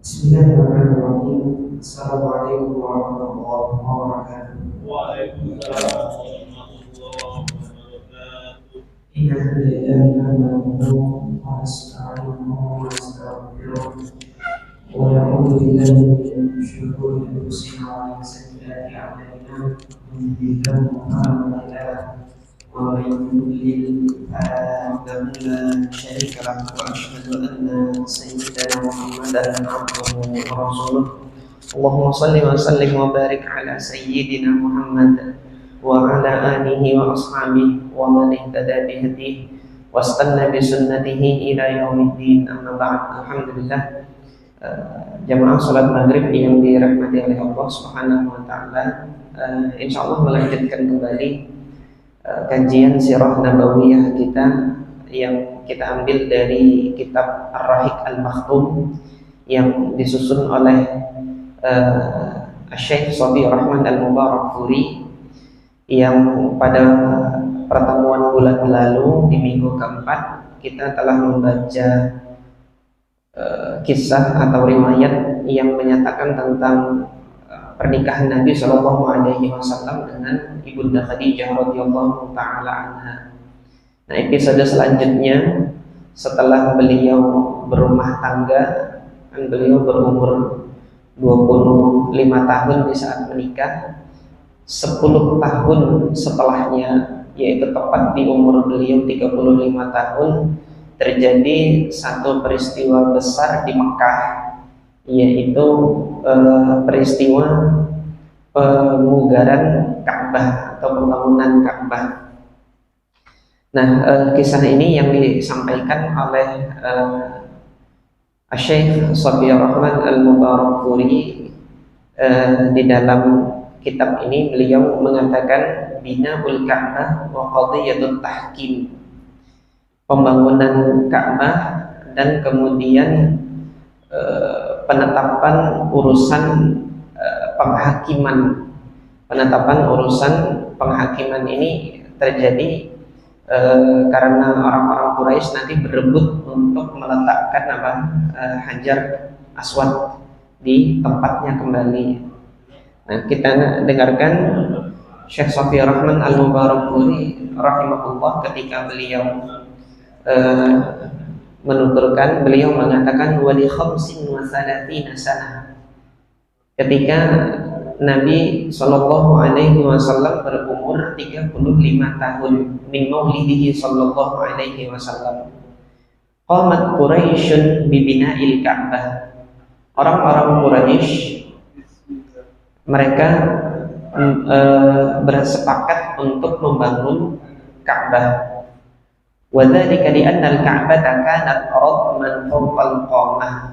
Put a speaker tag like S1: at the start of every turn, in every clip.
S1: Bismillahirrahmanirrahim. Assalamualaikum warahmatullahi wabarakatuh.
S2: Waalaikumsalam warahmatullahi wabarakatuh.
S1: Inna lillahi wa inna ilaihi raji'un. Wa nastaghfiruh wa na'udzu billahi min shururi anfusina wa min sayyiati a'malina. Man yahdihillahu fala mudilla lahu wa man yudlil fala hadiya lahu. Wa asyhadu anna sayyidana Muhammadan abduhu wa rasuluh. Allahumma salli wa sallim wa barik ala sayyidina Muhammad wa ala alihi wa ashabihi wa man ihtada bi hadihi wastanna bi sunnatihi ila yaumiddin. Amma ba'd. Alhamdulillah, jamaah salat maghrib yang dirahmati oleh Allah Subhanahu wa taala, insyaallah melanjutkan kembali kajian sirah nabawiyah kita yang kita ambil dari kitab Ar-Rahiq Al-Makhtum yang disusun oleh Syekh Shafi Rahman Al-Mubarakfuri, yang pada pertemuan bulan lalu di minggu keempat kita telah membaca kisah atau riwayat yang menyatakan tentang pernikahan Nabi Shallallahu Alaihi Wasallam dengan Ibunda Khadijah radhiyallahu taala anha. Nah, episode selanjutnya setelah beliau berumah tangga, kan beliau berumur 25 tahun di saat menikah. 10 tahun setelahnya, yaitu tepat di umur beliau 35 tahun, terjadi satu peristiwa besar di Mekah, yaitu peristiwa pemugaran Ka'bah atau pembangunan Ka'bah. Nah, kisah ini yang disampaikan oleh Syekh Shafi Rahman Al-Mubarakfuri. Di dalam kitab ini beliau mengatakan binaul Ka'bah wa qadiyatut tahkim, pembangunan Ka'bah dan kemudian penetapan urusan penghakiman. Penetapan urusan penghakiman ini terjadi karena orang-orang Quraisy nanti berebut untuk meletakkan Hajar Aswad di tempatnya kembali. Nah, kita dengarkan Syekh Shafi Rahman Al-Mubarakfuri rahimahullah ketika beliau menuturkan, beliau mengatakan wali khamsin wa salatina sanah, ketika Nabi Shallallahu Alaihi Wasallam berumur 35 tahun min maulidihi Shallallahu Alaihi Wasallam. Qamat Quraisyun bibina'il Ka'bah. Orang-orang Quraisy mereka bersepakat untuk membangun Ka'bah. Wa dzalika li anna al-Ka'bata kanat radman fawqal qamah.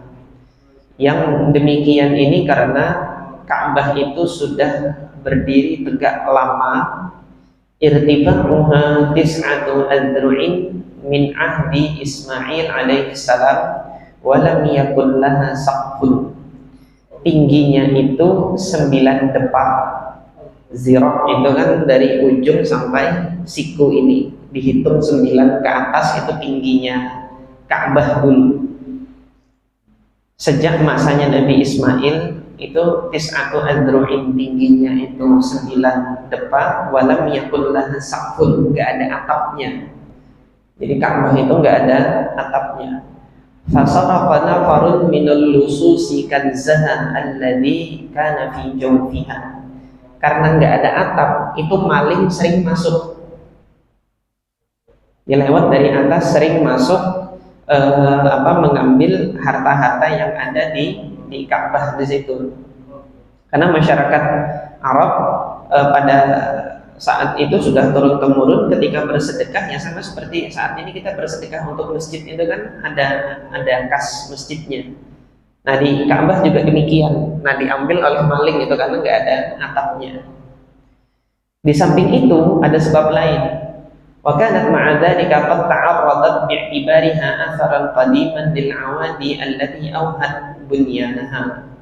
S1: Yang demikian ini karena Ka'bah itu sudah berdiri tegak lama. Irtifa'uha tis'atu adru'in min ahdi Ismail alaihi salam wa lam yakul laha saqfun. Tingginya itu 9 depa. Zirah itu kan dari ujung sampai siku ini, dihitung 9 ke atas itu tingginya Ka'bah dulu. Sejak masanya Nabi Ismail itu tis'atu adru'in, tingginya itu 9 depa, walam yakul laha saqfun, enggak ada atapnya. Jadi Ka'bah itu enggak ada atapnya. Fasarafa nafarun minal lususi kanzaha alladhi kana fi jawfiha. Karena enggak ada atap, itu maling sering masuk. Dia lewat dari atas sering masuk mengambil harta-harta yang ada di Ka'bah di situ. Karena masyarakat Arab pada saat itu sudah turun temurun ketika bersedekah ya sama seperti saat ini kita bersedekah untuk masjid itu kan ada kas masjidnya. Nah, di Ka'bah juga demikian. Nah, diambil oleh maling itu karena nggak ada atapnya. Di samping itu ada sebab lain. Wa kanat ma'a dzalika qad ta'arradat bi'tibariha atharan qadiman lil 'awadi allati awhat bunyanaha.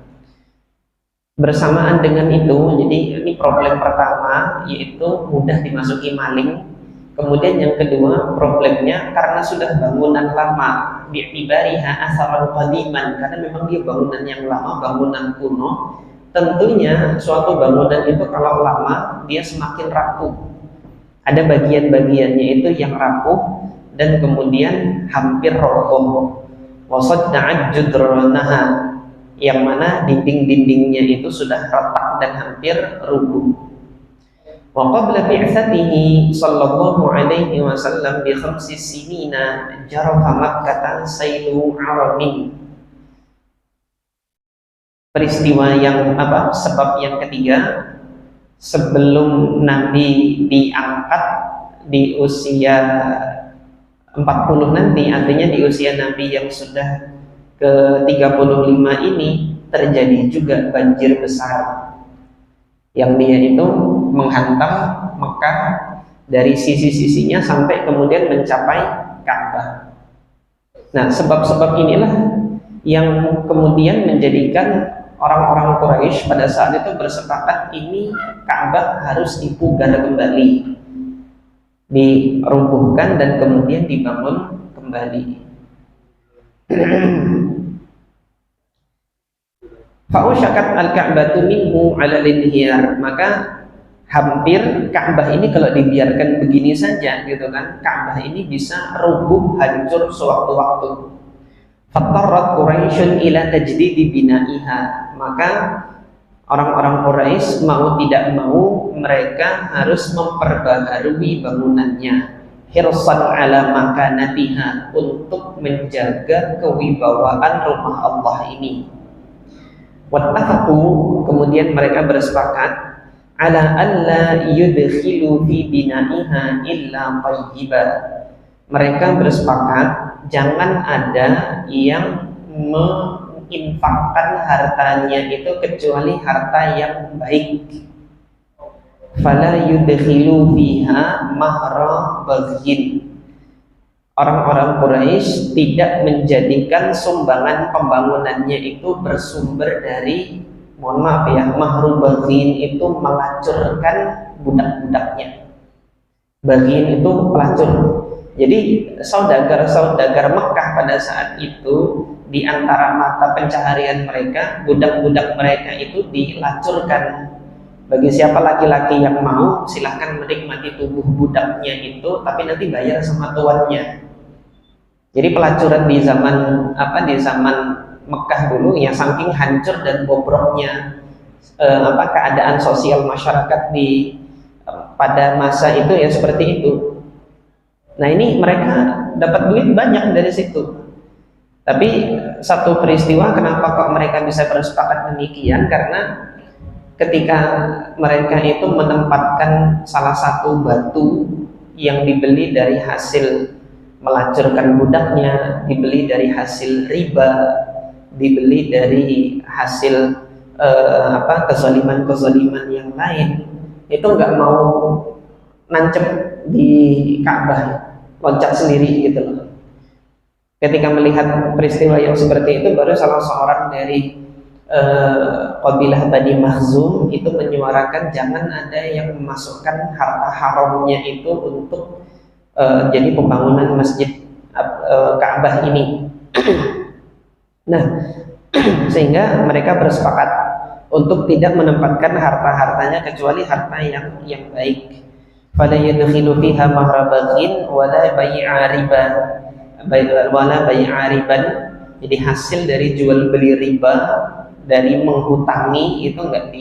S1: Bersamaan dengan itu, jadi ini problem pertama, yaitu mudah dimasuki maling. Kemudian yang kedua, problemnya karena sudah bangunan lama.
S3: bi'tibariha atharan qadiman, karena memang dia bangunan yang lama, bangunan kuno. Tentunya suatu bangunan itu kalau lama dia semakin rapuh. Ada bagian-bagiannya itu yang rapuh dan kemudian hampir roboh. Wasadda'at judranaha, yang mana dinding-dindingnya itu sudah retak dan hampir rubuh. Wa qabla bi'tsatihi sallallahu alaihi wasallam bi 5 sinina jarafa Makkah sailu aramin. Peristiwa yang sebab yang ketiga, sebelum Nabi diangkat di usia 40 nanti, artinya di usia Nabi yang sudah ke-35 ini, terjadi juga banjir besar yang dia itu menghantam Mekah dari sisi-sisinya sampai kemudian mencapai Ka'bah. Nah, sebab-sebab inilah yang kemudian menjadikan orang-orang Quraisy pada saat itu bersepakat ini Ka'bah harus dipugar kembali, dirubuhkan dan kemudian dibangun kembali. Fa'usyakat al-Ka'batu minhu 'ala al-inhiyar, maka hampir Ka'bah ini kalau dibiarkan begini saja gitu kan, Ka'bah ini bisa rubuh hancur sewaktu-waktu. Fattarat Quraisyun ila tajdidi bina'iha, maka orang-orang Quraisy mau tidak mau mereka harus memperbaharui bangunannya, hirsan ala makanatiha, untuk menjaga kewibawaan rumah Allah ini. Wattafaqu, kemudian mereka bersepakat ala alla yudkhilu fi bina'iha illa thayyiba, mereka bersepakat jangan ada yang menginfakkan hartanya itu kecuali harta yang baik. Fala yudkhilu fiha mahra baghin, orang-orang Quraisy tidak menjadikan sumbangan pembangunannya itu bersumber dari, mohon maaf ya, mahru baghin itu melacurkan budak-budaknya. Baghin itu pelacur. Jadi saudagar-saudagar Mekah pada saat itu, di antara mata pencaharian mereka, budak-budak mereka itu dilacurkan. Bagi siapa laki-laki yang mau, silahkan menikmati tubuh budaknya itu, tapi nanti bayar sama tuannya. Jadi pelacuran di zaman Mekah dulu ya, saking hancur dan bobroknya keadaan sosial masyarakat pada masa itu ya seperti itu. Nah, ini mereka dapat duit banyak dari situ. Tapi satu peristiwa kenapa kok mereka bisa bersepakat demikian, karena ketika mereka itu menempatkan salah satu batu yang dibeli dari hasil melacurkan budaknya, dibeli dari hasil riba, dibeli dari hasil kezaliman-kezaliman yang lain, itu nggak mau nancep di Ka'bah, loncat sendiri gitu loh. Ketika melihat peristiwa yang seperti itu, baru salah seorang dari qabilah Bani Makhzum itu menyuarakan jangan ada yang memasukkan harta haramnya itu untuk jadi pembangunan masjid Ka'bah ini. Nah, sehingga mereka bersepakat untuk tidak menempatkan harta-hartanya kecuali harta yang baik. Fala yadkhilu fiha mahra baghin wala bai'a riba, wala bai'a riban. Jadi hasil dari jual beli riba, dari menghutangi itu enggak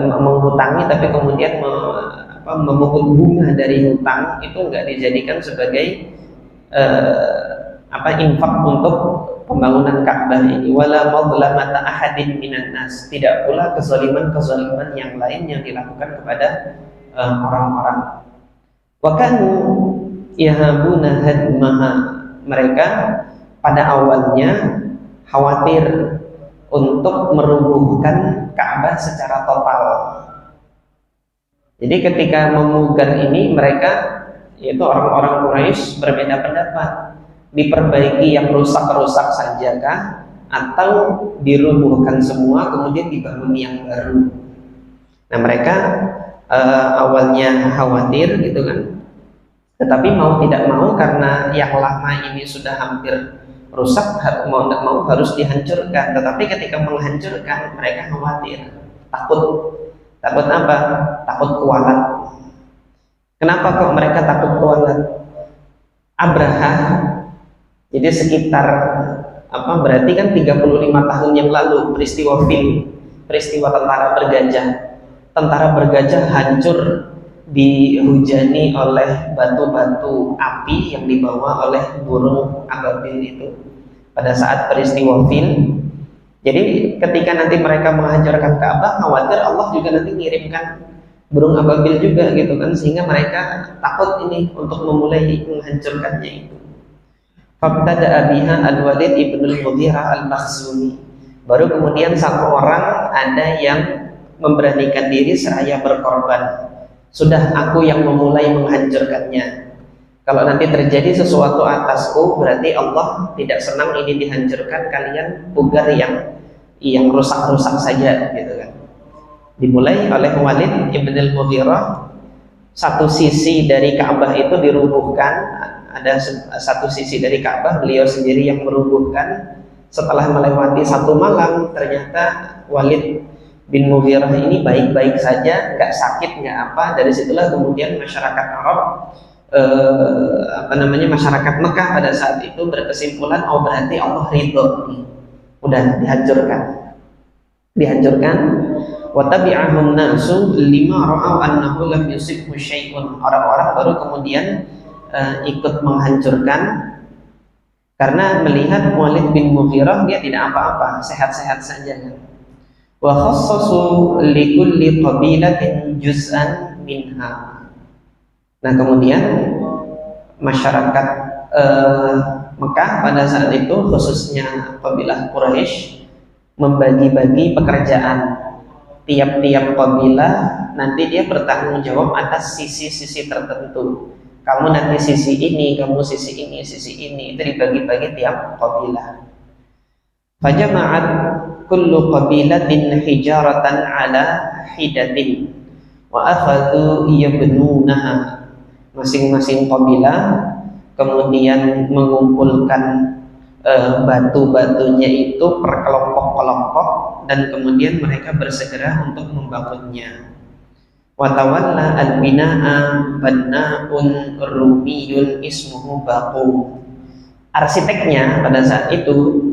S3: menghutangi tapi kemudian memungut bunga dari hutang, itu enggak dijadikan sebagai infak untuk pembangunan Ka'bah ini. Wala madlamata ahadin minan nas, tidak pula kezaliman-kezaliman yang lain yang dilakukan kepada orang-orang. Wa kanu yahabuna hadmaha, mereka pada awalnya khawatir untuk merubuhkan Ka'bah secara total. Jadi ketika memugar ini, mereka yaitu orang-orang Quraisy berbeda pendapat, diperbaiki yang rusak-rusak sajakah atau dirubuhkan semua kemudian dibangun yang baru. Nah, mereka awalnya khawatir gitu kan, Tetapi mau tidak mau karena yang lama ini sudah hampir rusak, mau tidak mau harus dihancurkan. Tetapi ketika menghancurkan mereka khawatir, takut. Takut apa? Takut kualat. Kenapa kok mereka takut kualat? Abraha, jadi sekitar berarti kan 35 tahun yang lalu peristiwa tentara bergajah hancur dihujani oleh batu-batu api yang dibawa oleh burung ababil itu pada saat peristiwa Fil. Jadi ketika nanti mereka menghancurkan Ka'bah, khawatir Allah juga nanti mengirimkan burung ababil juga gitu kan, sehingga mereka takut ini untuk memulai menghancurkannya itu. Fabtada'a biha Al-Walid ibn al-Mughirah al-Makhzumi. Baru kemudian satu orang ada yang memberanikan diri seraya berkorban. Sudah aku yang memulai menghancurkannya. Kalau nanti terjadi sesuatu atasku, berarti Allah tidak senang ini dihancurkan, kalian pugar yang rusak-rusak saja gitu kan. Dimulai oleh Walid ibn al-Mughirah. Satu sisi dari Ka'bah itu dirubuhkan, ada satu sisi dari Ka'bah beliau sendiri yang merubuhkan. Setelah melewati satu malam, ternyata Walid bin Mughirah ini baik-baik saja, nggak sakit, nggak apa. Dari situlah kemudian masyarakat Arab, masyarakat Mekah pada saat itu berkesimpulan, oh berarti Allah ridho nih, udah dihancurkan. Wa tabi'ahum nasu lima ra'au annahu lam yusibhu syai'un. Orang-orang baru kemudian ikut menghancurkan karena melihat Walid bin Mughirah dia tidak apa-apa, sehat-sehat saja kan. Wa khassasu likulli qabilatin juz'an minha. Nah kemudian masyarakat Mekah pada saat itu, khususnya kabilah Quraisy, membagi-bagi pekerjaan. Tiap-tiap kabilah nanti dia bertanggung jawab atas sisi-sisi tertentu. Kamu nanti sisi ini, kamu sisi ini, itu dibagi-bagi tiap kabilah. Fajama'at kullu qabilatin hijaratan ala hidatin wa akhadhu yabnunaha. Masing-masing kabilah kemudian mengumpulkan batu-batunya itu per kelompok-kelompok dan kemudian mereka bersegera untuk membangunnya. Wa tawalla al-bina'a banna'un rumiyun ismuhu Baqum. Arsiteknya pada saat itu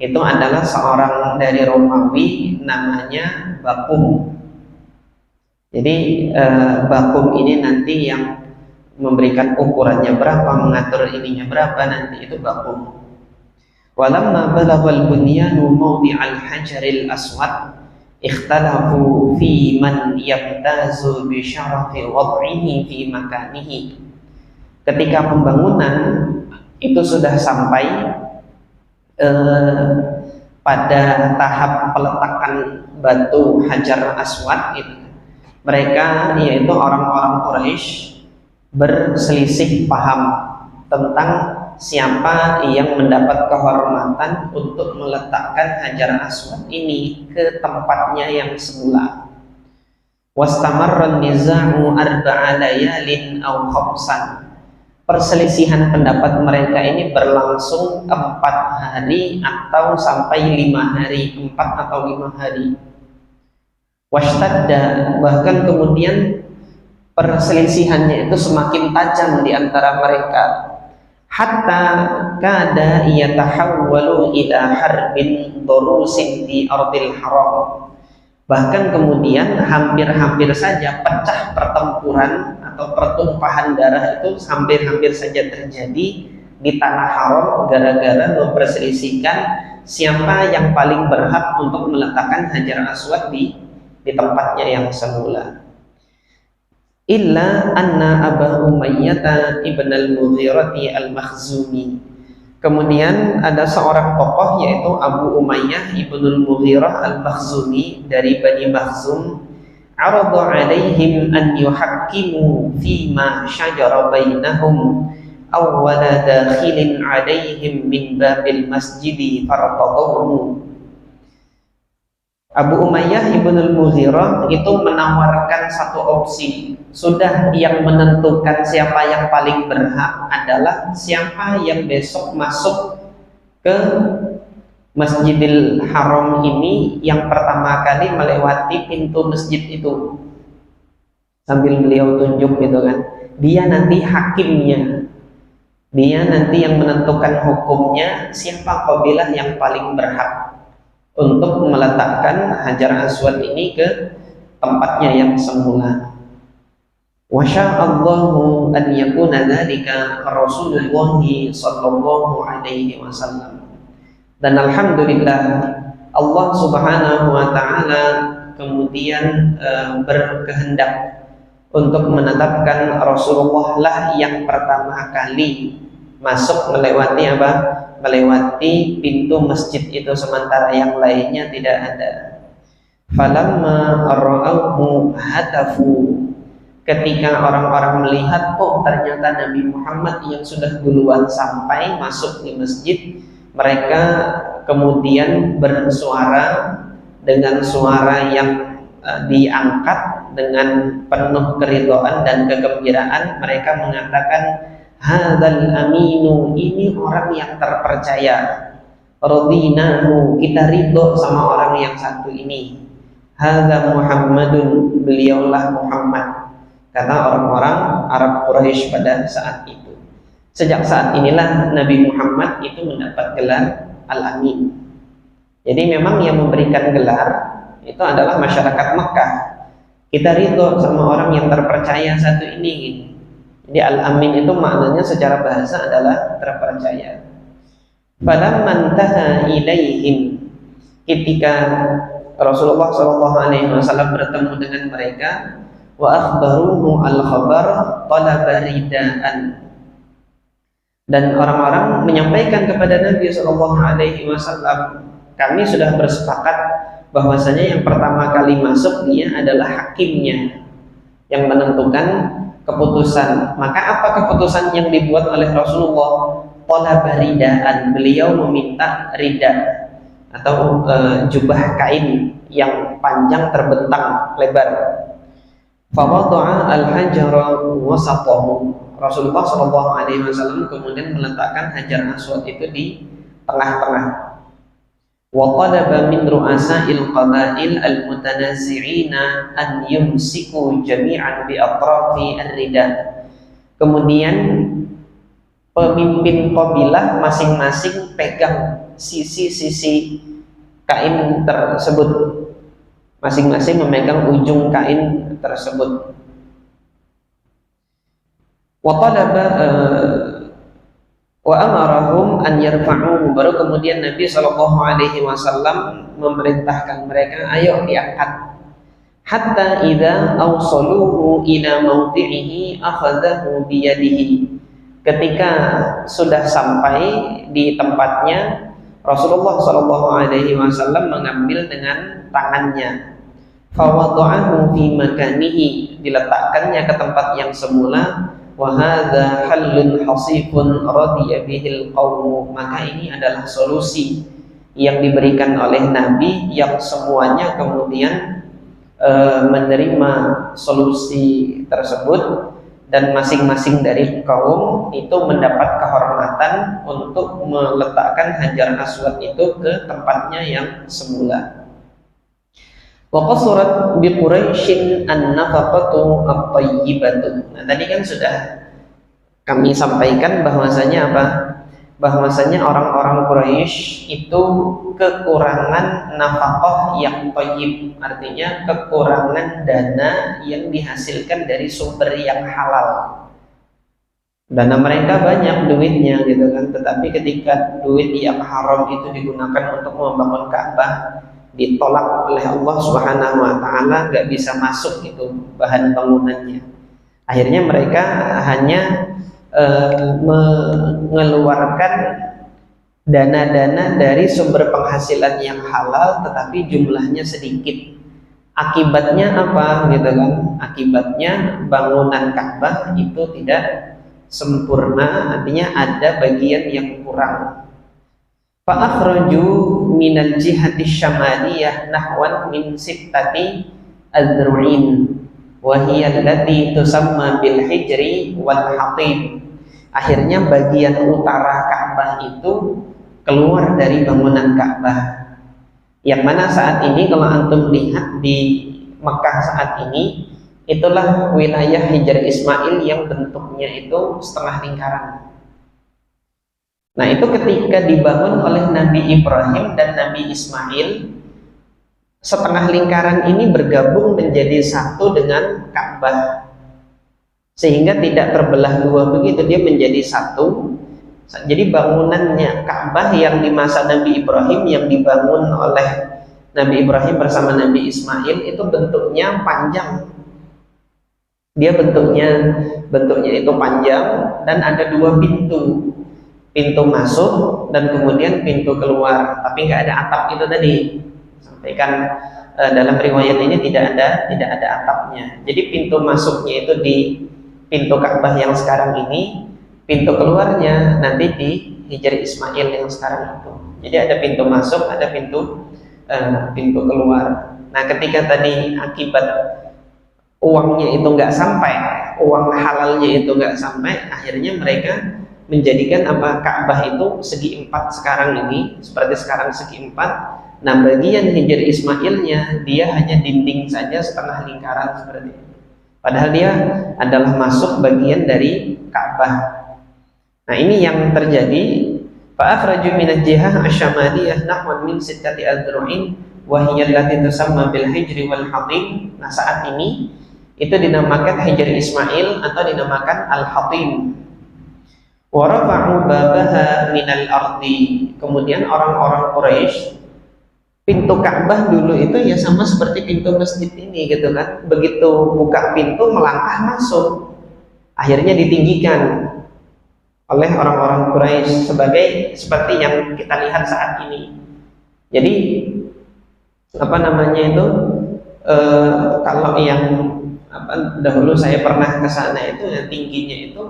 S3: adalah seorang dari Romawi namanya Baqum. Jadi Baqum ini nanti yang memberikan ukurannya berapa, mengatur ininya berapa, nanti itu Baqum. Walamma balaghal bunyanu mawdi'al hajaril aswad ikhtalafu fi man yabtazu bi syarafi wad'ihi fi makanihi. Ketika pembangunan itu sudah sampai pada tahap peletakan batu hajar aswad itu, mereka yaitu orang-orang Quraisy berselisih paham tentang siapa yang mendapat kehormatan untuk meletakkan hajar aswad ini ke tempatnya yang semula. Wastamarra niza'u arba'a layalin aw khamsan. Perselisihan pendapat mereka ini berlangsung 4 hari atau sampai 5 hari, 4 atau 5 hari. Washtadda, bahkan kemudian perselisihannya itu semakin tajam di antara mereka. Hatta kada yatahawwalu ila harbin darusin di ardil haram. Bahkan kemudian hampir-hampir saja pecah pertempuran atau pertumpahan darah itu hampir-hampir saja terjadi di tanah haram gara-gara memperselisihkan siapa yang paling berhak untuk meletakkan hajar aswad di tempatnya yang semula. Illa anna Aba Umayyah ibn al-Mughirati al-Makhzumi. Kemudian ada seorang tokoh yaitu Abu Umayyah ibn al-Mughirah al-Makhzumi dari Bani Makhzum. Arada alaihim an yuhakkimu fima syajara bainahum awwala dakhilin alaihim min babil masjidi fartadahu. Abu Umayyah Ibnul Mughirah itu menawarkan satu opsi. Sudah, yang menentukan siapa yang paling berhak adalah siapa yang besok masuk ke Masjidil Haram ini yang pertama kali melewati pintu masjid itu. Sambil beliau tunjuk gitu kan, dia nanti hakimnya, dia nanti yang menentukan hukumnya, siapa kabilah yang paling berhak untuk meletakkan Hajar Aswad ini ke tempatnya yang semula. Wa sya'allahu an yakuna dzalika Rasulullah sallallahu alaihi wasallam. Dan alhamdulillah Allah Subhanahu wa taala kemudian berkehendak untuk menetapkan Rasulullah lah yang pertama kali masuk melewati apa? Melewati pintu masjid itu, sementara yang lainnya tidak ada. Falamma ra'awhu hatafu, ketika orang-orang melihat, oh ternyata Nabi Muhammad yang sudah duluan sampai masuk di masjid, mereka kemudian bersuara dengan suara yang diangkat dengan penuh keridhaan dan kegembiraan. Mereka mengatakan, hadzal aminu, ini orang yang terpercaya. Radinahu, kita ridho sama orang yang satu ini. Hadza Muhammadun, beliaulah Muhammad, kata orang-orang Arab Quraisy pada saat itu. Sejak saat inilah Nabi Muhammad itu mendapat gelar Al-Amin. Jadi memang yang memberikan gelar itu adalah masyarakat Mekah. Kita ridho sama orang yang terpercaya satu ini gitu. Jadi Al-Amin itu maknanya secara bahasa adalah terpercaya. Falamman taha ilaihim, ketika Rasulullah SAW bertemu dengan mereka, wa akhbaruhu al-khabar talaba ridaan, dan orang-orang menyampaikan kepada Nabi SAW, kami sudah bersepakat bahwasanya yang pertama kali masuk dia adalah hakimnya yang menentukan keputusan. Maka apa keputusan yang dibuat oleh Rasulullah? Talaba ridaan, beliau meminta rida atau jubah kain yang panjang terbentang lebar. Fawada'a al-hajara wasatahu, Rasulullah SAW kemudian meletakkan Hajar Aswad itu di tengah-tengah. Wa talaba min ru'asa'il qabail al-mutanazi'ina an yumsiku jami'an bi atrafi ar-rida. Kemudian pemimpin kabilah masing-masing pegang sisi-sisi kain tersebut, masing-masing memegang ujung kain tersebut. Wa talaba wa amarahum an yarfa'uhu, baru kemudian Nabi SAW memerintahkan mereka, ayo diangkat. Hatta idza awsaluhu ila mawdi'ihi akhadhahu biyadihi, ketika sudah sampai di tempatnya, Rasulullah SAW mengambil dengan tangannya. Fawada'ahu fi makanihi, diletakkannya ke tempat yang semula. Wa hadza halun hasifun radiya bihil qaumu, maka ini adalah solusi yang diberikan oleh Nabi yang semuanya kemudian menerima solusi tersebut, dan masing-masing dari kaum itu mendapat kehormatan untuk meletakkan Hajar Aswad itu ke tempatnya yang semula. Wa qasurat bi Quraisyin an-nafaqatu at-tayyibatu. Nah, tadi kan sudah kami sampaikan bahwasanya apa? Bahwasanya orang-orang Quraisy itu kekurangan nafkah yang thayyib, artinya kekurangan dana yang dihasilkan dari sumber yang halal. Dana mereka banyak duitnya gitu kan, tetapi ketika duit yang haram itu digunakan untuk membangun Ka'bah, ditolak oleh Allah Subhanahu wa taala, nggak bisa masuk itu bahan bangunannya. Akhirnya mereka hanya mengeluarkan dana-dana dari sumber penghasilan yang halal, tetapi jumlahnya sedikit. Akibatnya apa gitu kan? Akibatnya bangunan Ka'bah itu tidak sempurna, artinya ada bagian yang kurang. Fa akhraju minal jihati syamaliyah nahwan min sittati adru'in wa hiya allati tusamma bil hijri wal hatib. Akhirnya bagian utara Ka'bah itu keluar dari bangunan Ka'bah. Yang mana saat ini kalau antum lihat di Mekah saat ini, itulah wilayah Hijr Ismail yang bentuknya itu setengah lingkaran. Nah, itu ketika dibangun oleh Nabi Ibrahim dan Nabi Ismail, setengah lingkaran ini bergabung menjadi satu dengan Ka'bah, sehingga tidak terbelah dua begitu, dia menjadi satu. Jadi bangunannya Ka'bah yang di masa Nabi Ibrahim, yang dibangun oleh Nabi Ibrahim bersama Nabi Ismail, itu bentuknya panjang. Dia bentuknya itu panjang dan ada dua pintu masuk dan kemudian pintu keluar, tapi nggak ada atap itu tadi. Sampaikan dalam riwayat ini tidak ada atapnya. Jadi pintu masuknya itu di pintu Ka'bah yang sekarang ini, pintu keluarnya nanti di Hijr Ismail yang sekarang itu. Jadi ada pintu masuk, ada pintu keluar. Nah, ketika tadi akibat uangnya itu nggak sampai, uang halalnya itu nggak sampai, akhirnya mereka menjadikan Ka'bah itu segi empat sekarang ini, seperti sekarang segi empat. Nah, bagian Hijr Ismailnya dia hanya dinding saja setengah lingkaran seperti itu. Padahal dia adalah masuk bagian dari Ka'bah. Nah, ini yang terjadi. Fa akhraju min al-jihah asy-syamaliyah nahwan min sittati adru'in wa hiya allati tusamma bil hijri wal hatim. Nah, saat ini itu dinamakan Hijr Ismail atau dinamakan al-hatim. Wa rafa'u babaha min al-ardi. Kemudian orang-orang Quraisy, pintu Ka'bah dulu itu ya sama seperti pintu masjid ini gitu kan. Begitu buka pintu melangkah masuk, akhirnya ditinggikan oleh orang-orang Quraisy seperti yang kita lihat saat ini. Jadi kalau yang dahulu saya pernah ke sana itu ya, tingginya itu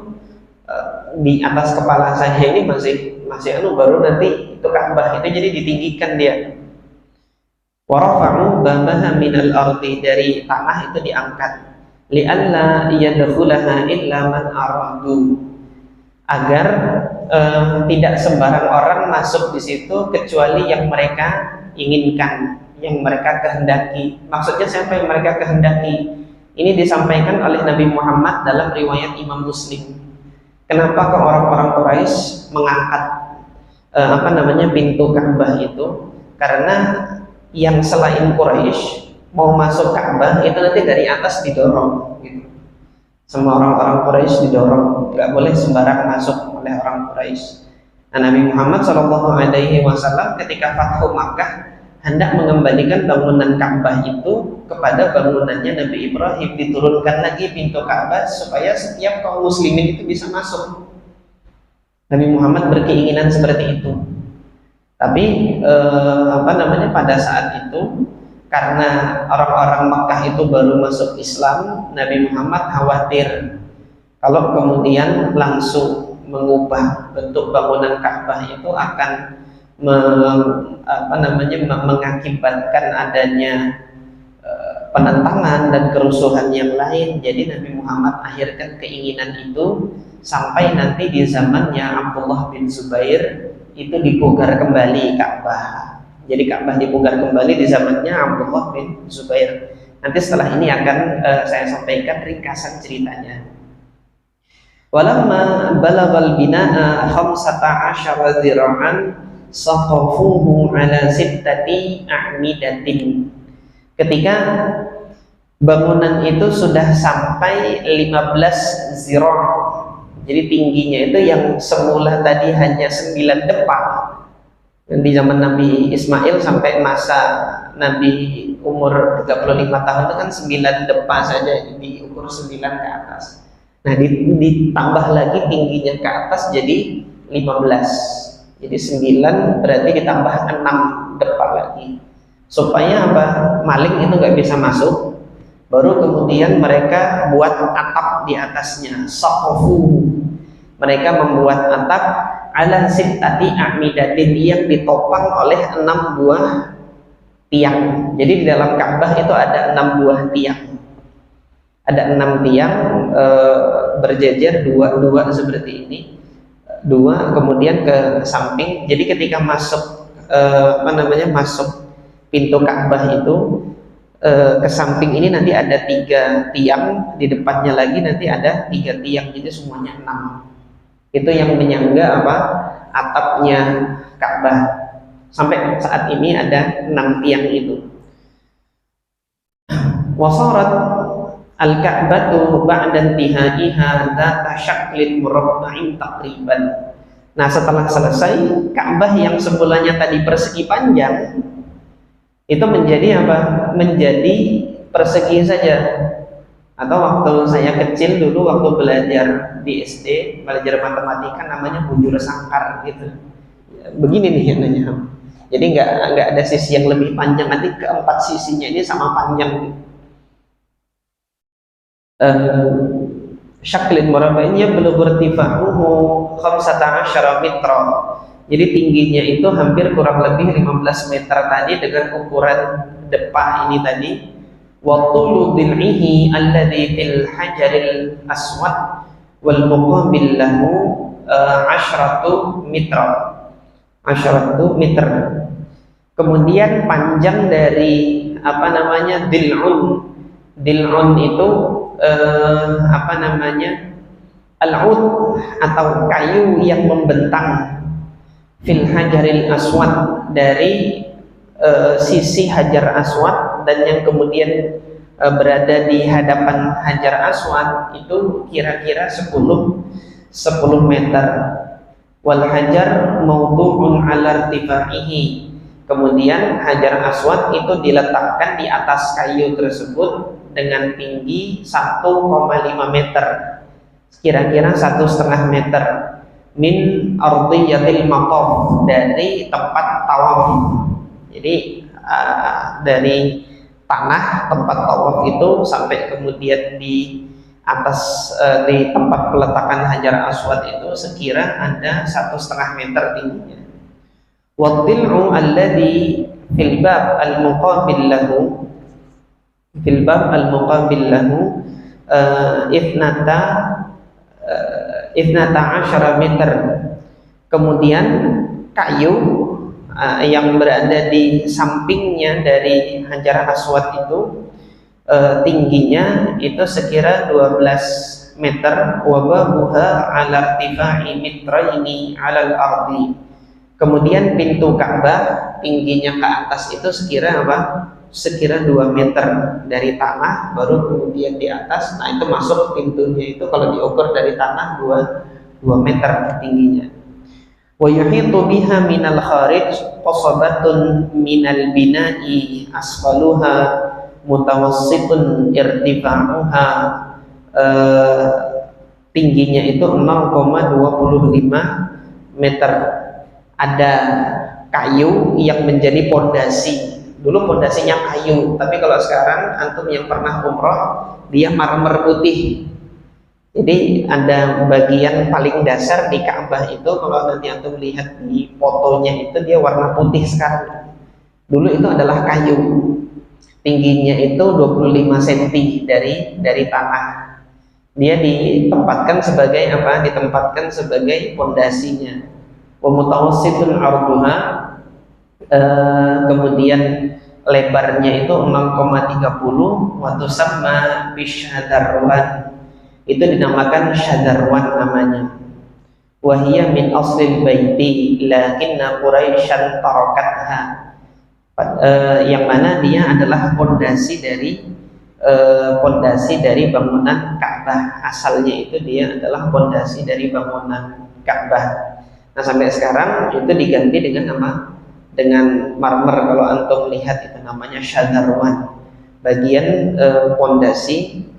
S3: di atas kepala saya ini masih baru nanti itu Ka'bah itu jadi ditinggikan dia. Warafa'u babaha minal ardi, dari tanah itu diangkat, li'alla yadkhulaha illa man aradu, agar tidak sembarang orang masuk di situ kecuali yang mereka inginkan, yang mereka kehendaki. Maksudnya siapa yang mereka kehendaki? Ini disampaikan oleh Nabi Muhammad dalam riwayat Imam Muslim. Kenapa ke orang-orang Quraisy mengangkat pintu Ka'bah itu? Karena yang selain Quraisy mau masuk Ka'bah itu nanti dari atas didorong gitu. Semua orang-orang Quraisy didorong, nggak boleh sembarang masuk oleh orang Quraisy. Nah, Nabi Muhammad SAW ketika Fathu Makkah hendak mengembalikan bangunan Ka'bah itu kepada bangunannya Nabi Ibrahim, diturunkan lagi pintu Ka'bah supaya setiap kaum muslimin itu bisa masuk. Nabi Muhammad berkeinginan seperti itu. Tapi pada saat itu karena orang-orang Makkah itu baru masuk Islam, Nabi Muhammad khawatir kalau kemudian langsung mengubah bentuk bangunan Ka'bah itu akan mengakibatkan adanya penentangan dan kerusuhan yang lain. Jadi Nabi Muhammad akhirkan keinginan itu sampai nanti di zamannya Abdullah bin Zubair itu dipugar kembali Ka'bah. Jadi Ka'bah dipugar kembali di zamannya Abdullah bin Zubair. Nanti setelah ini akan saya sampaikan ringkasan ceritanya. Walamma balagal bina'a 15 zira'an saqafuhu ala sittati a'midatin. Ketika bangunan itu sudah sampai 15 zira', jadi tingginya itu yang semula tadi hanya 9 depa. Di zaman Nabi Ismail sampai masa Nabi umur 35 tahun itu kan 9 depa saja, diukur 9 ke atas. Nah, ditambah lagi tingginya ke atas jadi 15. Jadi 9 berarti ditambah 6 depa lagi. Supaya maling itu nggak bisa masuk. Baru kemudian mereka buat atap di atasnya, saqafu. Mereka membuat atap ala sittati a'midatin yang ditopang oleh 6 buah tiang. Jadi di dalam Ka'bah itu ada 6 buah tiang. Ada 6 tiang berjejer dua seperti ini. Dua kemudian ke samping. Jadi ketika masuk masuk pintu Ka'bah itu ke samping ini nanti ada 3 tiang, di depannya lagi nanti ada 3 tiang, jadi semuanya 6. Itu yang menyangga atapnya Ka'bah. Sampai saat ini ada 6 tiang itu. Wasarat al-Ka'batu ba'da intihaiha dzata syaklin murabba'in taqriban. Nah, setelah selesai, Ka'bah yang semulanya tadi persegi panjang itu menjadi menjadi persegi saja. Atau waktu saya kecil dulu, waktu belajar di SD, belajar matematika, namanya bujur sangkar gitu. Begini nih namanya. Jadi nggak ada sisi yang lebih panjang, nanti keempat sisinya ini sama panjang. Syaklin murabba'innya belum irtifa'uhu 15 meter. Jadi tingginya itu hampir kurang lebih 15 meter tadi dengan ukuran depah ini tadi. Wa tulu dil'ihi alladhi fil hajaril aswad wal muqabil lahu 10 meter. Kemudian panjang dari dil'un itu al-ud atau kayu yang membentang fil hajaril aswad, dari sisi hajar aswad, dan yang kemudian berada di hadapan hajar aswad itu kira-kira 10 meter. Wal hajar mawdu'un 'ala irtifaihi. Kemudian hajar aswad itu diletakkan di atas kayu tersebut dengan tinggi 1,5 meter, kira-kira 1,5 meter. Min ardiyatil maqaf, dari tempat tawaf. Jadi dari tanah tempat tawaf itu sampai kemudian di atas di tempat peletakan hajar aswad itu sekira ada 1,5 meter tingginya. Wadil'u alladhi fil bab al-muqabil lahu ithnata asyara meter. Kemudian kayu yang berada di sampingnya dari hajar aswad itu tingginya itu sekira 12 meter. Wa babuha 'ala irtifa'i mitraini 'alal ardi. Kemudian pintu Ka'bah tingginya ke atas itu sekira sekira 2 meter dari tanah, baru kemudian di atas. Nah, itu masuk pintunya itu kalau diukur dari tanah 2 meter tingginya. Wa yuhitu biha minal kharij qasabatun minal bina'i asfaluha mutawassitun irtifa'uha. Tingginya itu 0,25 meter. Ada kayu yang menjadi pondasi. Dulu pondasinya kayu, tapi kalau sekarang antum yang pernah umroh, dia marmer putih. Jadi ada bagian paling dasar di Ka'bah itu, kalau nanti antum lihat di fotonya itu, dia warna putih sekarang. Dulu itu adalah kayu. Tingginya itu 25 cm dari tanah. Dia ditempatkan sebagai Ditempatkan sebagai pondasinya. Wa mutawassitun arduha, kemudian lebarnya itu 0,30. Wa tusamma bisyadarwan, itu dinamakan syadarwan namanya. Wa hiya min aslil baiti lakinna quraisyan tarakatha. Yang mana dia adalah pondasi dari bangunan Ka'bah. Asalnya itu dia adalah pondasi dari bangunan Ka'bah. Nah, sampai sekarang itu diganti dengan dengan marmer. Kalau antum lihat itu namanya syadarwan, bagian pondasi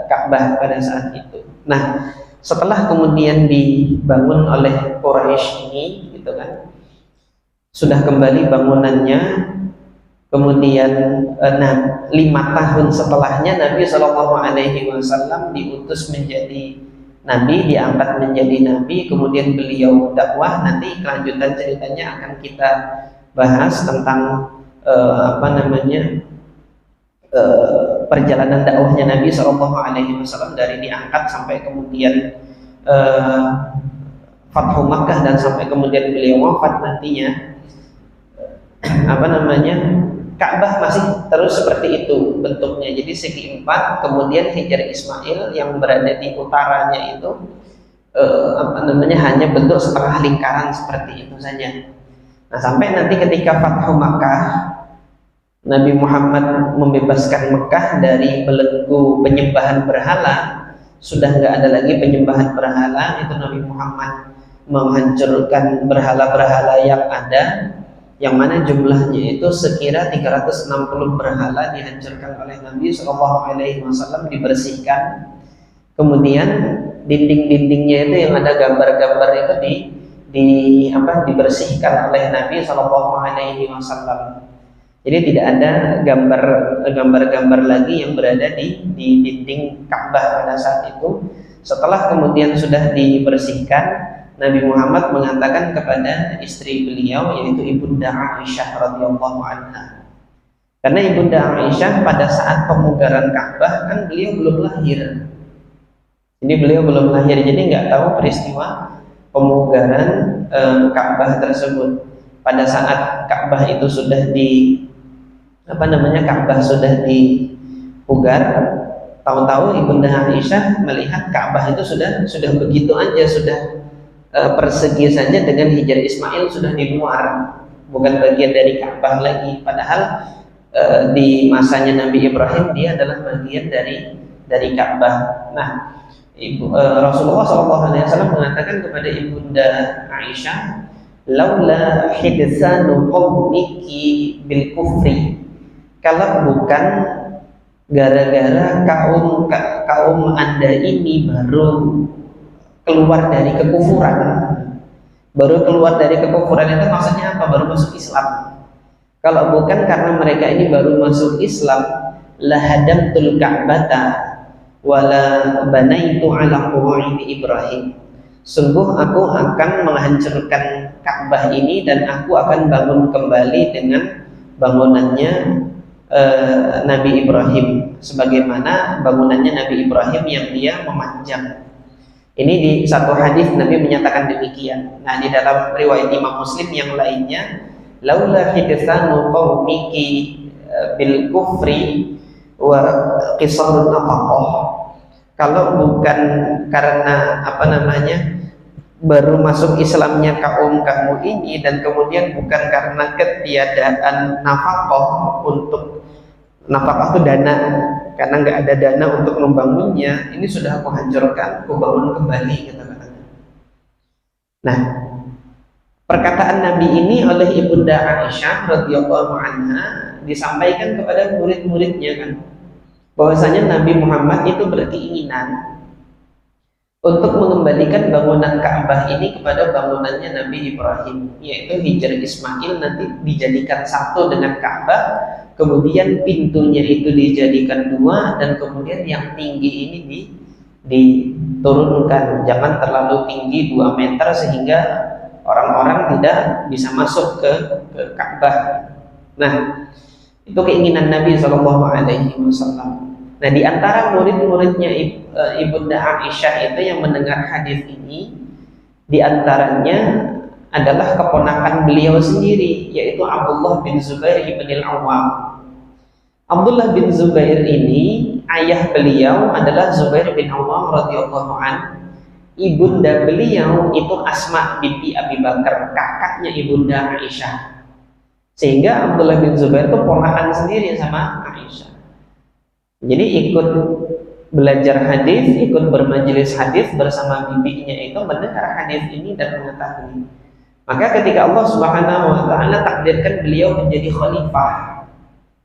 S3: Ka'bah pada saat itu. Nah, setelah kemudian dibangun oleh Quraisy ini, gitu kan, sudah kembali bangunannya. Kemudian 5 tahun setelahnya Nabi SAW diutus menjadi Nabi, diangkat menjadi Nabi, kemudian beliau dakwah. Nanti kelanjutan ceritanya akan kita bahas tentang perjalanan dakwahnya Nabi SAW dari diangkat sampai kemudian Fathu Makkah dan sampai kemudian beliau wafat nantinya. Ka'bah masih terus seperti itu bentuknya, jadi segi empat, kemudian Hijar Ismail yang berada di utaranya itu hanya bentuk setengah lingkaran seperti itu saja. Nah, sampai nanti ketika Fathu Makkah, Nabi Muhammad membebaskan Mekah dari belenggu penyembahan berhala, sudah nggak ada lagi penyembahan berhala. Itu Nabi Muhammad menghancurkan berhala-berhala yang ada, yang mana jumlahnya itu sekira 360 berhala dihancurkan oleh Nabi SAW, dibersihkan. Kemudian dinding-dindingnya itu yang ada gambar-gambar itu dibersihkan oleh Nabi SAW. Jadi tidak ada gambar-gambar lagi yang berada di dinding Ka'bah pada saat itu. Setelah kemudian sudah dibersihkan, Nabi Muhammad mengatakan kepada istri beliau, yaitu Ibunda Aisyah radhiyallahu anha. Karena Ibunda Aisyah pada saat pemugaran Ka'bah kan beliau belum lahir. Jadi beliau belum lahir, jadi nggak tahu peristiwa pemugaran Ka'bah tersebut. Pada saat Ka'bah itu sudah Ka'bah sudah dipugar, tahu-tahu Ibunda Aisyah melihat Ka'bah itu sudah begitu aja, sudah persegi saja dengan Hijar Ismail sudah di luar, bukan bagian dari Ka'bah lagi. Padahal di masanya Nabi Ibrahim dia adalah bagian dari Ka'bah. Nah, Rasulullah SAW mengatakan kepada Ibunda Aisyah, laula hidtsanu qaumiki bil kufri, kalau bukan gara-gara kaum Anda ini baru keluar dari kekufuran. Baru keluar dari kekufuran itu maksudnya apa? Baru masuk Islam. Kalau bukan karena mereka ini baru masuk Islam, la hadamtul Ka'bata wala banaitu ala qawaidi Ibrahim. Sungguh aku akan menghancurkan Ka'bah ini dan aku akan bangun kembali dengan bangunannya Nabi Ibrahim, sebagaimana bangunannya Nabi Ibrahim yang dia memanjang. Ini di satu hadis Nabi menyatakan demikian. Nah, di dalam riwayat Imam Muslim yang lainnya, laula hidtsanu qaumiki bil kufri wa qisarun nafaqah. Kalau bukan karena baru masuk Islamnya kaum kamu ini, dan kemudian bukan karena ketiadaan nafaqah, untuk nafaqah itu dana, karena nggak ada dana untuk membangunnya, ini sudah aku hancurkan, aku bangun kembali, kata-katanya. Nah, perkataan Nabi ini oleh Ibunda Aisyah radhiyallahu anha disampaikan kepada murid-muridnya kan, bahwasanya Nabi Muhammad itu berkeinginan untuk mengembalikan bangunan Ka'bah ini kepada bangunannya Nabi Ibrahim, yaitu Hijar Ismail nanti dijadikan satu dengan Ka'bah, kemudian pintunya itu dijadikan dua, dan kemudian yang tinggi ini diturunkan, jangan terlalu tinggi 2 meter sehingga orang-orang tidak bisa masuk ke Ka'bah. Nah, itu keinginan Nabi SAW. Nah, di antara murid-muridnya Ibunda Aisyah itu yang mendengar hadis ini, di antaranya adalah keponakan beliau sendiri, yaitu Abdullah bin Zubair ibn al-Awwam. Abdullah bin Zubair ini, ayah beliau adalah Zubair bin Awwam radhiyallahu an. Ibunda beliau itu Asma binti Abi Bakar, kakaknya Ibunda Aisyah. Sehingga Abdullah bin Zubair itu ponakan sendiri sama Aisyah. Jadi ikut belajar hadis, ikut bermajelis hadis bersama bibinya itu, mendengar hadis ini dan mengetahui. Maka ketika Allah Subhanahu wa taala takdirkan beliau menjadi khalifah.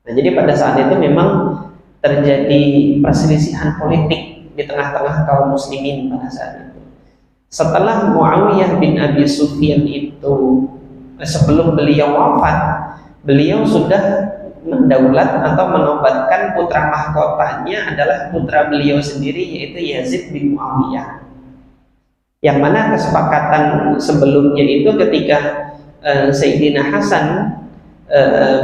S3: Nah, jadi pada saat itu memang terjadi perselisihan politik di tengah-tengah kaum muslimin pada saat itu. Setelah Muawiyah bin Abi Sufyan itu, sebelum beliau wafat, beliau sudah mendaulat atau menobatkan putra mahkotanya adalah putra beliau sendiri, yaitu Yazid bin Muawiyah. Yang mana kesepakatan sebelumnya itu ketika Sayyidina Hasan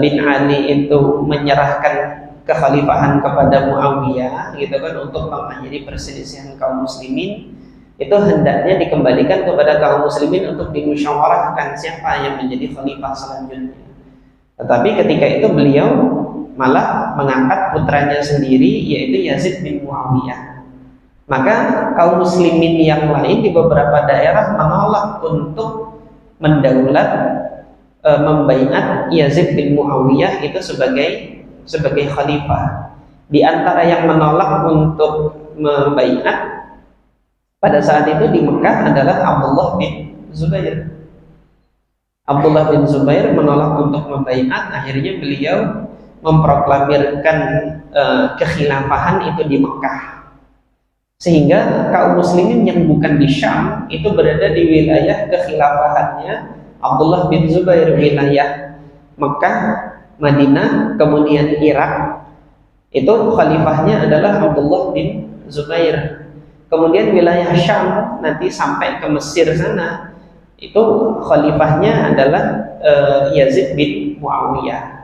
S3: bin Ali itu menyerahkan kekhalifahan kepada Muawiyah gitu kan untuk mengakhiri perselisihan kaum muslimin, itu hendaknya dikembalikan kepada kaum muslimin untuk dimusyawarahkan siapa yang menjadi khalifah selanjutnya. Tetapi ketika itu beliau malah mengangkat putranya sendiri, yaitu Yazid bin Muawiyah. Maka kaum muslimin yang lain di beberapa daerah menolak untuk mendaulat, membaiat Yazid bin Muawiyah itu sebagai khalifah. Di antara yang menolak untuk membaiat pada saat itu di Mekah adalah Abdullah bin Zubair. Abdullah bin Zubair menolak untuk membaiat, akhirnya beliau memproklamirkan kekhilafahan itu di Mekah. Sehingga kaum muslimin yang bukan di Syam itu berada di wilayah kekhilafahannya Abdullah bin Zubair, wilayah Mekah, Madinah, kemudian Irak. Itu khalifahnya adalah Abdullah bin Zubair. Kemudian wilayah Syam nanti sampai ke Mesir sana, itu khalifahnya adalah Yazid bin Muawiyah.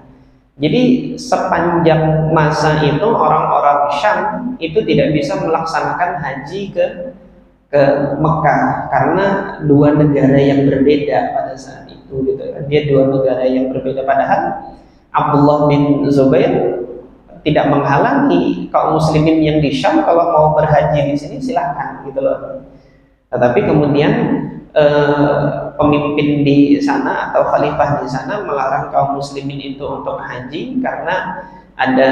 S3: Jadi sepanjang masa itu orang-orang Syam itu tidak bisa melaksanakan haji ke Mekah karena dua negara yang berbeda pada saat itu gitu. Dia dua negara yang berbeda, padahal Abdullah bin Zubair tidak menghalangi kaum muslimin yang di Syam kalau mau berhaji di sini silahkan gitu loh. Tetapi kemudian pemimpin di sana atau khalifah di sana melarang kaum muslimin itu untuk haji karena ada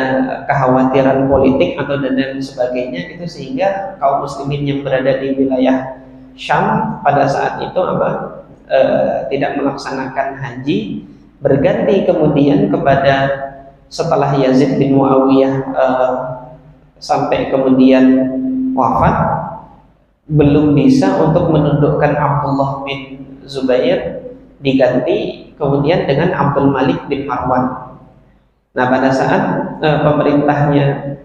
S3: kekhawatiran politik atau dan sebagainya itu, sehingga kaum muslimin yang berada di wilayah Syam pada saat itu tidak melaksanakan haji. Berganti kemudian kepada setelah Yazid bin Muawiyah sampai kemudian wafat, belum bisa untuk menundukkan Abdullah bin Zubair, diganti kemudian dengan Abdul Malik bin Marwan. Nah, pada saat pemerintahnya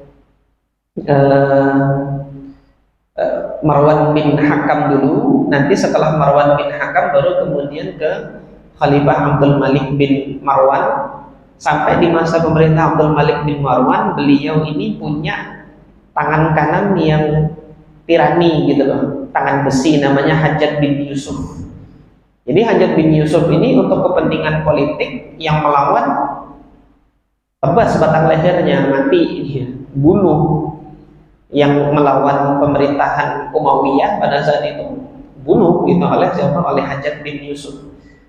S3: Marwan bin Hakam dulu, nanti setelah Marwan bin Hakam baru kemudian ke Khalifah Abdul Malik bin Marwan. Sampai di masa pemerintah Abdul Malik bin Marwan, beliau ini punya tangan kanan yang tirani gitu loh, tangan besi, namanya Hajjaj bin Yusuf. Jadi Hajjaj bin Yusuf ini untuk kepentingan politik yang melawan, tebas batang lehernya, mati dia, bunuh. Yang melawan pemerintahan Umayyah pada saat itu, bunuh gitu oleh siapa? Oleh Hajjaj bin Yusuf.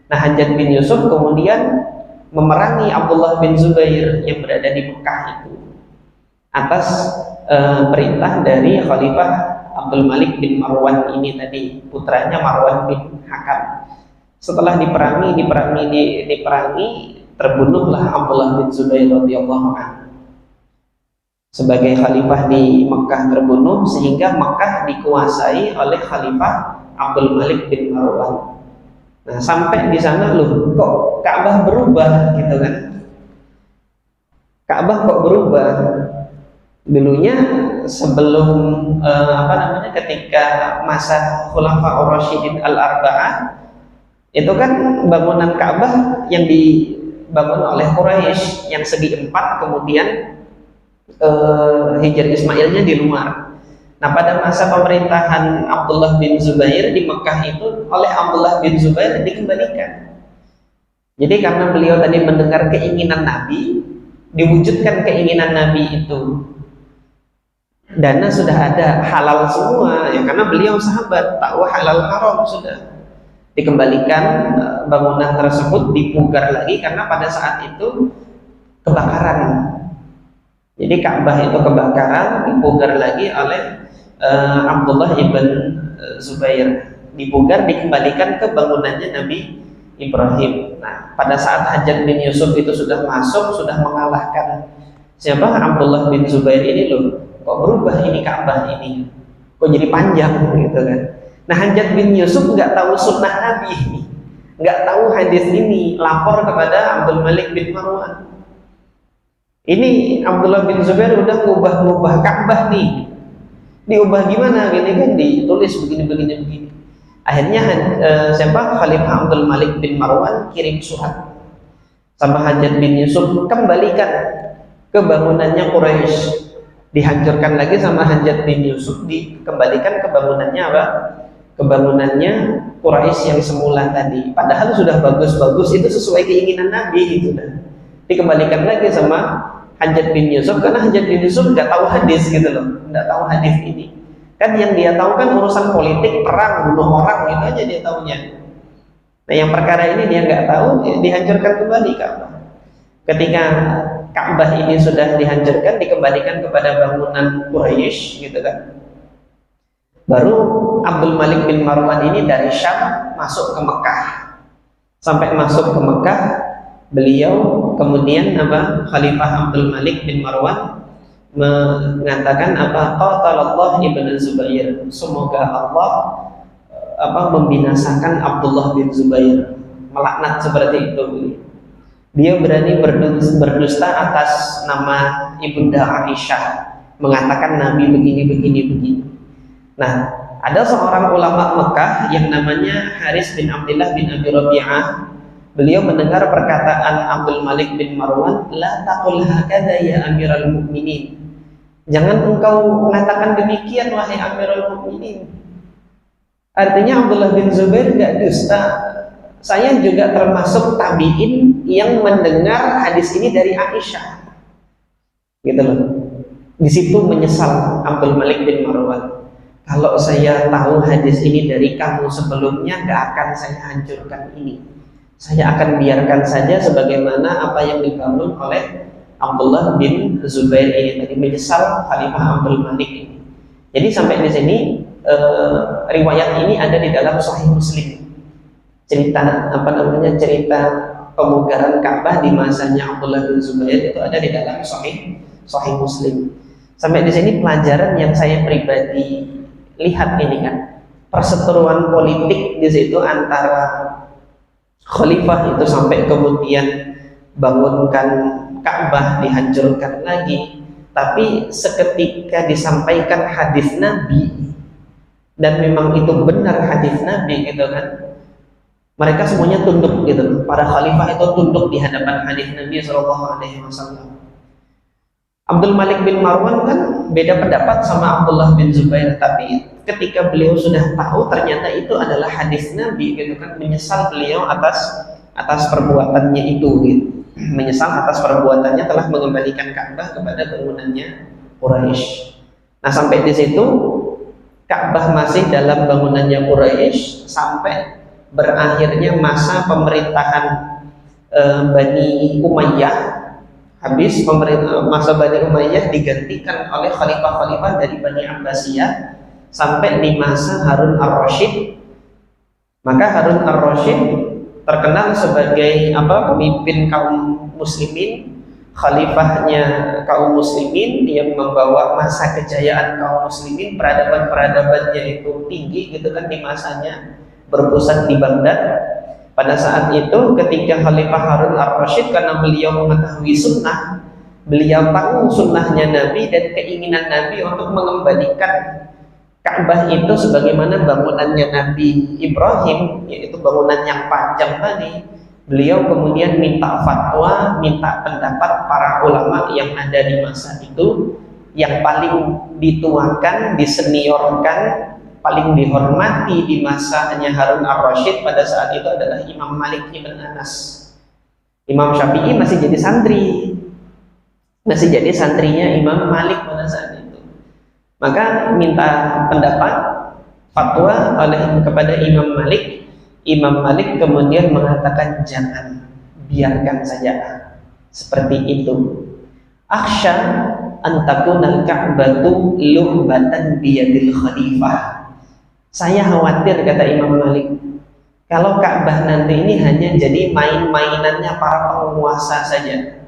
S3: Nah, Hajjaj bin Yusuf kemudian memerangi Abdullah bin Zubair yang berada di Mekah itu atas perintah dari Khalifah Abdul Malik bin Marwan ini tadi, putranya Marwan bin Hakam. Setelah diperangi, terbunuhlah Abdullah bin Zubair radhiyallahu anhu. Sebagai khalifah di Mekah terbunuh, sehingga Mekah dikuasai oleh Khalifah Abdul Malik bin Marwan. Nah, sampai di sana loh, kok Ka'bah berubah gitu kan? Ka'bah kok berubah? Dulunya sebelum ketika masa Khulafaur Rasyidin Al-Arba'ah, itu kan bangunan Ka'bah yang dibangun oleh Quraisy yang segi empat, kemudian Hijr Ismailnya di luar. Nah, pada masa pemerintahan Abdullah bin Zubair di Mekah itu, oleh Abdullah bin Zubair dikembalikan. Jadi karena beliau tadi mendengar keinginan Nabi, diwujudkan keinginan Nabi itu. Dana sudah ada, halal semua ya, karena beliau sahabat, tahu halal haram sudah. Dikembalikan bangunan tersebut, dipugar lagi karena pada saat itu kebakaran. Jadi Ka'bah itu kebakaran, dipugar lagi oleh Abdullah ibn Zubair, dipugar, dikembalikan ke bangunannya Nabi Ibrahim. Nah, pada saat Hajjaj bin Yusuf itu sudah masuk, sudah mengalahkan siapa? Abdullah bin Zubair ini loh, kok berubah ini Ka'bah ini, kok jadi panjang gitu kan. Nah, Hajjaj bin Yusuf nggak tahu sunnah Nabi, nggak tahu hadis ini, lapor kepada Abdul Malik bin Marwan. Ini Abdullah bin Zubair udah ngubah Ka'bah nih. Diubah gimana? Gini kan ditulis begini. Akhirnya Khalifah Abdul Malik bin Marwan kirim surat sama Hajjaj bin Yusuf, kembalikan ke bangunannya Quraisy. Dihancurkan lagi sama Hajjaj bin Yusuf, dikembalikan ke bangunannya apa? Ke bangunannya Quraisy yang semula tadi. Padahal sudah bagus-bagus, itu sesuai keinginan Nabi gitu kan. Dikembalikan lagi sama Hajjaj bin Yusuf, karena Hajjaj bin Yusuf nggak tahu hadis gitu loh, nggak tahu hadis ini. Kan yang dia tahu kan urusan politik, perang, bunuh orang, gitu aja dia tahunya. Nah yang perkara ini dia nggak tahu, dihancurkan kembali Ka'bah. Ketika Ka'bah ini sudah dihancurkan, dikembalikan kepada bangunan Quraisy, gitu kan. Baru Abdul Malik bin Marwan ini dari Syam masuk ke Mekah. Sampai masuk ke Mekah, beliau kemudian Khalifah Abdul Malik bin Marwan mengatakan qatalallahu ibnu Zubair, semoga Allah membinasakan Abdullah bin Zubair, melaknat seperti itu. Dia berani berdusta atas nama ibunda Aisyah, mengatakan Nabi begini. Nah, ada seorang ulama Mekah yang namanya Haris bin Abdullah bin Abi Rabi'ah. Beliau mendengar perkataan Abdul Malik bin Marwan, la taqul hakadha ya Amirul Mukminin. Jangan engkau mengatakan demikian wahai Amirul Mukminin. Artinya Abdullah bin Zubair enggak dusta. Saya juga termasuk tabi'in yang mendengar hadis ini dari Aisyah. Gitu loh. Di situ menyesal Abdul Malik bin Marwan. Kalau saya tahu hadis ini dari kamu sebelumnya, enggak akan saya hancurkan ini. Saya akan biarkan saja sebagaimana apa yang dibangun oleh Abdullah bin Zubair ini tadi, menyesal Khalifah Abdul Malik ini. Jadi sampai di sini riwayat ini ada di dalam Sahih Muslim. Cerita cerita pemugaran Ka'bah di masanya Abdullah bin Zubair itu ada di dalam Sahih Muslim. Sampai di sini pelajaran yang saya pribadi lihat ini kan, perseteruan politik di situ antara khalifah itu sampai kemudian bangunkan Ka'bah, dihancurkan lagi. Tapi seketika disampaikan hadis Nabi, dan memang itu benar hadis Nabi gitu kan, mereka semuanya tunduk gitu. Para khalifah itu tunduk di hadapan hadis Nabi SAW. Abdul Malik bin Marwan kan beda pendapat sama Abdullah bin Zubair, tapi ketika beliau sudah tahu ternyata itu adalah hadis Nabi gitu kan, menyesal beliau atas perbuatannya itu gitu. Menyesal atas perbuatannya telah mengembalikan Ka'bah kepada bangunannya Quraisy. Nah, sampai di situ Ka'bah masih dalam bangunannya Quraisy sampai berakhirnya masa pemerintahan Bani Umayyah. Habis masa Bani Umayyah digantikan oleh khalifah-khalifah dari Bani Abbasiyah sampai di masa Harun ar-Rasyid. Maka Harun ar-Rasyid terkenal sebagai pemimpin kaum muslimin, khalifahnya kaum muslimin yang membawa masa kejayaan kaum muslimin. Peradaban-peradabannya itu tinggi gitu kan di masanya, berpusat di Baghdad. Pada saat itu ketika Khalifah Harun ar-Rasyid, karena beliau mengetahui sunnah, beliau tahu sunnahnya Nabi dan keinginan Nabi untuk mengembalikan Ka'bah itu sebagaimana bangunannya Nabi Ibrahim, yaitu bangunan yang panjang tadi. Beliau kemudian minta fatwa, minta pendapat para ulama yang ada di masa itu, yang paling dituakan, diseniorkan, paling dihormati di masanya Harun ar-Rasyid pada saat itu adalah Imam Malik ibn Anas. Imam Syafi'i masih jadi santrinya Imam Malik pada saat itu. Maka minta pendapat, fatwa kepada Imam Malik. Imam Malik kemudian mengatakan jangan, biarkan saja seperti itu. Akhsha an takuna al-Ka'batu lumbatan biyadil khalifah. Saya khawatir, kata Imam Malik, kalau Ka'bah nanti ini hanya jadi main-mainannya para penguasa saja.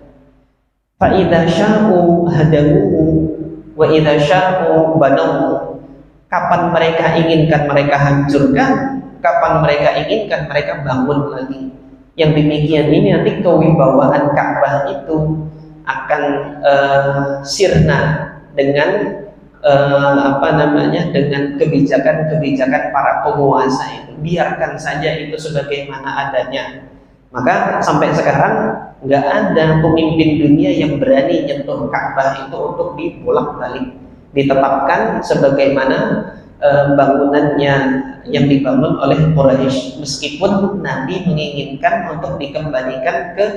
S3: Fa idza sya'u hadamuhu wa idza sya'u banahu. Kapan mereka inginkan mereka hancurkan, kapan mereka inginkan mereka bangun lagi. Yang demikian ini nanti kewibawaan Ka'bah itu akan sirna dengan dengan kebijakan-kebijakan para penguasa itu, biarkan saja itu sebagaimana adanya. Maka sampai sekarang nggak ada pemimpin dunia yang berani nyentuh Ka'bah itu untuk dibolak-balik, ditetapkan sebagaimana bangunannya yang dibangun oleh Quraisy, meskipun Nabi menginginkan untuk dikembalikan ke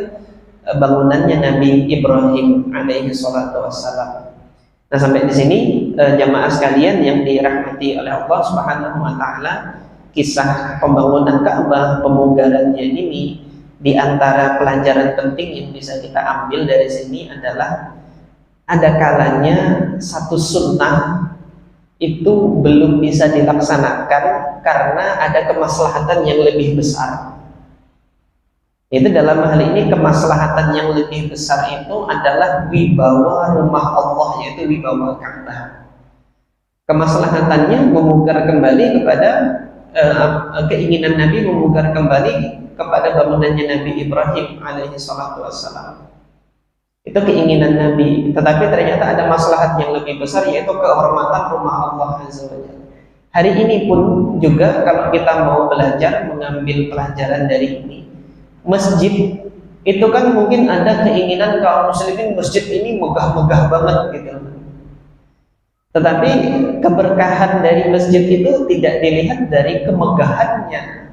S3: bangunannya Nabi Ibrahim alaihi salatu wassalam. Nah, sampai di sini jamaah sekalian yang dirahmati oleh Allah Subhanahu wa taala, kisah pembangunan Ka'bah, pemugarannya ini, di antara pelajaran penting yang bisa kita ambil dari sini adalah ada kalanya satu sunnah itu belum bisa dilaksanakan karena ada kemaslahatan yang lebih besar. Itu dalam hal ini kemaslahatan yang lebih besar itu adalah wibawa rumah Allah, yaitu wibawa Ka'bah. Kemaslahatannya memugar kembali kepada keinginan Nabi memugar kembali kepada bangunannya Nabi Ibrahim alaihi salatu wassalam. Itu keinginan Nabi, tetapi ternyata ada maslahat yang lebih besar, yaitu kehormatan rumah Allah azza wa jalla. Hari ini pun juga kalau kita mau belajar mengambil pelajaran dari ini, masjid itu kan mungkin ada keinginan kaum muslimin masjid ini megah-megah banget gitu. Tetapi keberkahan dari masjid itu tidak dilihat dari kemegahannya,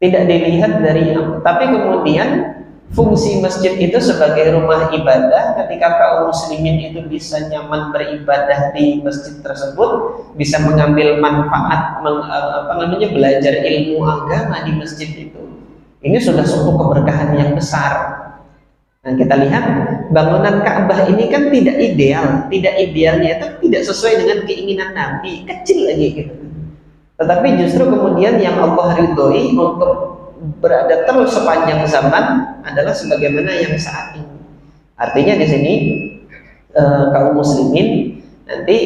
S3: tidak dilihat dari, tapi kemudian fungsi masjid itu sebagai rumah ibadah. Ketika kaum muslimin itu bisa nyaman beribadah di masjid tersebut, bisa mengambil manfaat, belajar ilmu agama di masjid itu, ini sudah suatu keberkahan yang besar. Nah, kita lihat bangunan Ka'bah ini kan tidak ideal, tidak idealnya itu tidak sesuai dengan keinginan Nabi, kecil lagi gitu. Tetapi justru kemudian yang Allah ridhoi untuk berada terus sepanjang zaman adalah sebagaimana yang saat ini. Artinya di sini kaum muslimin nanti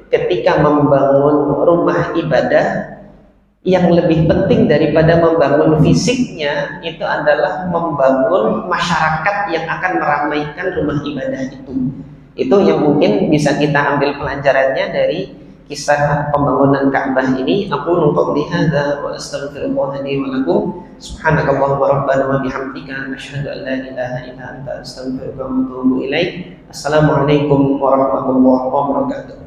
S3: ketika membangun rumah ibadah, yang lebih penting daripada membangun fisiknya itu adalah membangun masyarakat yang akan meramaikan rumah ibadah itu. Itu yang mungkin bisa kita ambil pelajarannya dari kisah pembangunan Ka'bah ini. Aku qouli hadza wa astaghfirullah li wa lakum. Subhanakallahumma rabbana wa bihamdika asyhadu an la ilaha illa anta astaghfiruka wa atubu ilaik. Assalamualaikum warahmatullahi wabarakatuh.